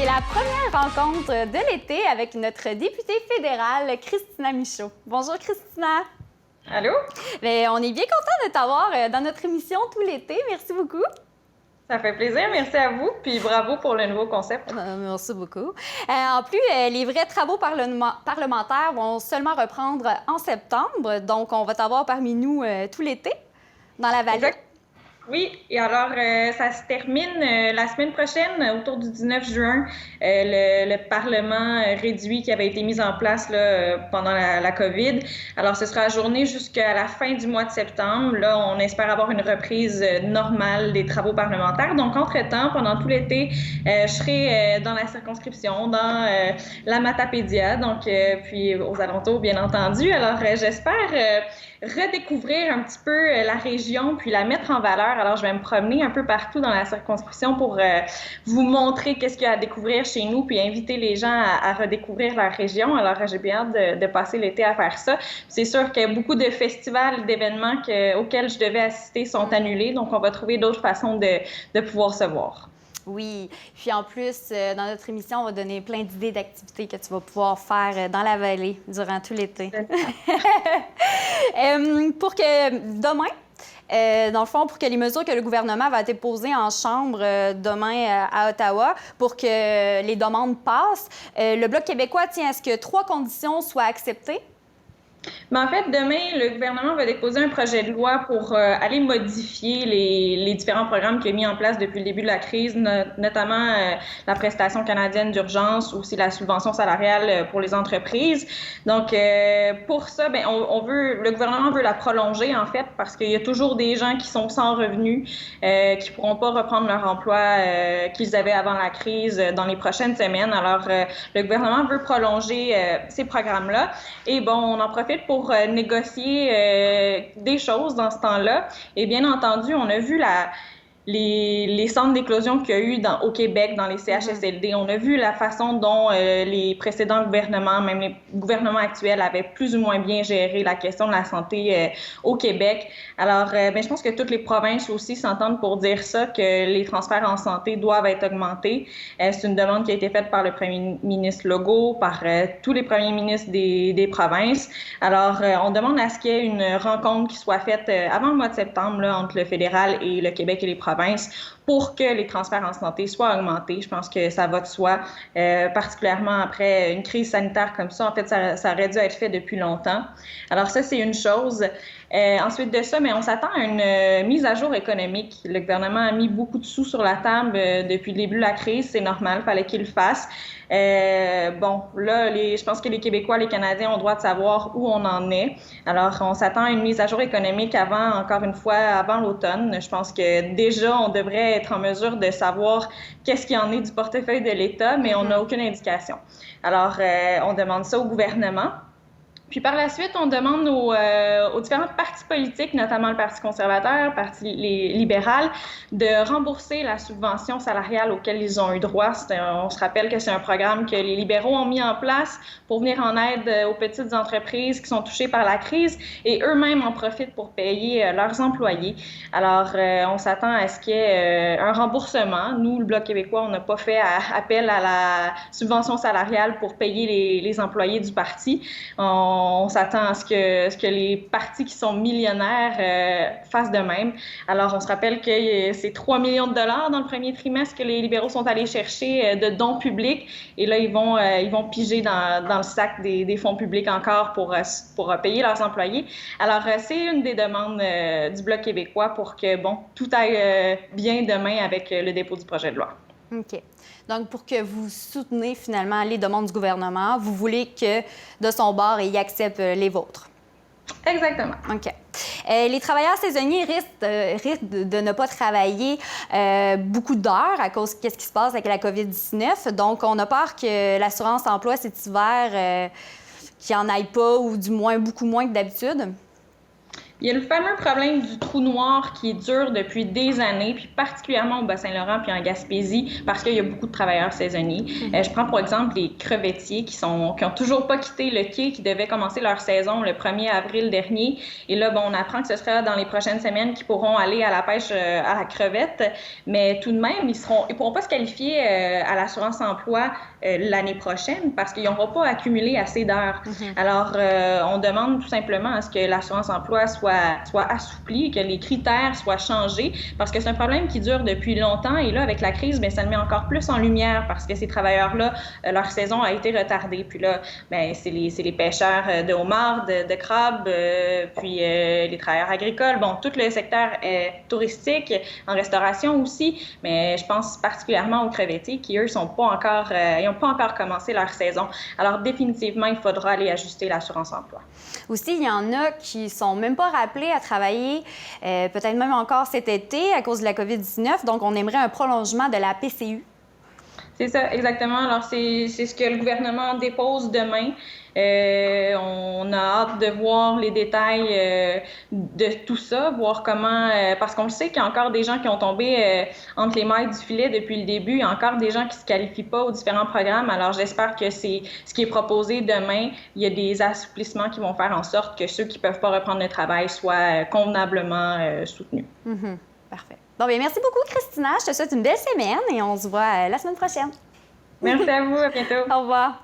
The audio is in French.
C'est la première rencontre de l'été avec notre députée fédérale, Christina Michaud. Bonjour, Christina. Allô? Bien, on est bien content de t'avoir dans notre émission tout l'été. Merci beaucoup. Ça fait plaisir, merci à vous, puis bravo pour le nouveau concept. Merci beaucoup. En plus, les vrais travaux parlementaires vont seulement reprendre en septembre, donc on va t'avoir parmi nous tout l'été dans la vallée. Exact. Oui, et alors ça se termine la semaine prochaine, autour du 19 juin, le Parlement réduit qui avait été mis en place là, pendant la COVID. Alors ce sera ajourné jusqu'à la fin du mois de septembre. Là, on espère avoir une reprise normale des travaux parlementaires. Donc, entre-temps, pendant tout l'été, je serai dans la circonscription, dans la Matapédia, donc puis aux alentours, bien entendu. Alors, j'espère redécouvrir un petit peu la région puis la mettre en valeur. Alors, je vais me promener un peu partout dans la circonscription pour vous montrer qu'est-ce qu'il y a à découvrir chez nous puis inviter les gens à redécouvrir la région. Alors, j'ai bien hâte de passer l'été à faire ça. C'est sûr que beaucoup de festivals, d'événements auxquels je devais assister sont annulés. Donc, on va trouver d'autres façons de pouvoir se voir. Oui. Puis en plus, dans notre émission, on va donner plein d'idées d'activités que tu vas pouvoir faire dans la vallée durant tout l'été. Pour que demain, dans le fond, pour que les mesures que le gouvernement va déposer en chambre demain à Ottawa, pour que les demandes passent, le Bloc québécois tient à ce que 3 conditions soient acceptées. Mais en fait, demain, le gouvernement va déposer un projet de loi pour aller modifier les différents programmes qu'il a mis en place depuis le début de la crise, notamment la prestation canadienne d'urgence, aussi la subvention salariale pour les entreprises. Donc, pour ça, ben, le gouvernement veut la prolonger, en fait, parce qu'il y a toujours des gens qui sont sans revenus, qui ne pourront pas reprendre leur emploi qu'ils avaient avant la crise dans les prochaines semaines. Alors, le gouvernement veut prolonger ces programmes-là. Et bon, on en profite pour négocier des choses dans ce temps-là. Et bien entendu, on a vu les centres d'éclosion qu'il y a eu au Québec, dans les CHSLD. On a vu la façon dont les précédents gouvernements, même les gouvernements actuels, avaient plus ou moins bien géré la question de la santé au Québec. Alors, je pense que toutes les provinces aussi s'entendent pour dire ça, que les transferts en santé doivent être augmentés. C'est une demande qui a été faite par le premier ministre Legault, par tous les premiers ministres des provinces. Alors, on demande à ce qu'il y ait une rencontre qui soit faite avant le mois de septembre là, entre le fédéral et le Québec et les provinces pour que les transferts en santé soient augmentés. Je pense que ça va de soi, particulièrement après une crise sanitaire comme ça. En fait, ça aurait dû être fait depuis longtemps. Alors ça, c'est une chose. Ensuite de ça, mais on s'attend à une mise à jour économique. Le gouvernement a mis beaucoup de sous sur la table depuis le début de la crise. C'est normal, il fallait qu'il le fasse. Bon, là, je pense que les Québécois, les Canadiens ont le droit de savoir où on en est. Alors, on s'attend à une mise à jour économique encore une fois, avant l'automne. Je pense que déjà, on devrait être en mesure de savoir qu'est-ce qu'il y en est du portefeuille de l'État, mais on n'a aucune indication. Alors, on demande ça au gouvernement. Puis par la suite, on demande aux différents partis politiques, notamment le Parti conservateur, le Parti libéral, de rembourser la subvention salariale auquel ils ont eu droit. On se rappelle que c'est un programme que les libéraux ont mis en place pour venir en aide aux petites entreprises qui sont touchées par la crise et eux-mêmes en profitent pour payer leurs employés. Alors, on s'attend à ce qu'il y ait un remboursement. Nous, le Bloc québécois, on n'a pas fait appel à la subvention salariale pour payer les employés du parti. On s'attend à ce que les partis qui sont millionnaires fassent de même. Alors, on se rappelle que c'est 3 millions de dollars dans le premier trimestre que les libéraux sont allés chercher de dons publics. Et là, ils vont piger dans le sac des fonds publics encore pour payer leurs employés. Alors, c'est une des demandes du Bloc québécois pour que, tout aille bien demain avec le dépôt du projet de loi. OK. Donc, pour que vous soutenez finalement les demandes du gouvernement, vous voulez que, de son bord, il accepte les vôtres. Exactement. OK. Les travailleurs saisonniers risquent de ne pas travailler beaucoup d'heures à cause de ce qui se passe avec la COVID-19. Donc, on a peur que l'assurance emploi cet hiver, qu'il n'y en aille pas ou du moins beaucoup moins que d'habitude. Il y a le fameux problème du trou noir qui dure depuis des années, puis particulièrement au Bas-Saint-Laurent puis en Gaspésie, parce qu'il y a beaucoup de travailleurs saisonniers. Je prends pour exemple les crevettiers qui ont toujours pas quitté le quai, qui devaient commencer leur saison le 1er avril dernier. Et là, on apprend que ce sera dans les prochaines semaines qu'ils pourront aller à la pêche à la crevette, mais tout de même, ils pourront pas se qualifier à l'assurance-emploi l'année prochaine parce qu'ils n'auront pas accumulé assez d'heures. Alors, on demande tout simplement à ce que l'assurance-emploi soit assoupli, que les critères soient changés, parce que c'est un problème qui dure depuis longtemps. Et là, avec la crise, ça le met encore plus en lumière parce que ces travailleurs-là, leur saison a été retardée. Puis là, c'est les pêcheurs de homards, de crabes, puis les travailleurs agricoles, tout le secteur touristique, en restauration aussi, mais je pense particulièrement aux crevettiers qui, eux, n'ont pas encore commencé leur saison. Alors, définitivement, il faudra aller ajuster l'assurance-emploi. Aussi, il y en a qui ne sont même pas rappelés à travailler, peut-être même encore cet été à cause de la COVID-19. Donc, on aimerait un prolongement de la PCU. C'est ça, exactement. Alors, c'est ce que le gouvernement dépose demain. On a hâte de voir les détails de tout ça, voir comment... parce qu'on le sait qu'il y a encore des gens qui ont tombé entre les mailles du filet depuis le début. Il y a encore des gens qui ne se qualifient pas aux différents programmes. Alors, j'espère que c'est ce qui est proposé demain. Il y a des assouplissements qui vont faire en sorte que ceux qui ne peuvent pas reprendre le travail soient convenablement soutenus. Parfait. Bon, bien, merci beaucoup, Christina. Je te souhaite une belle semaine et on se voit la semaine prochaine. Merci à vous. À bientôt. Au revoir.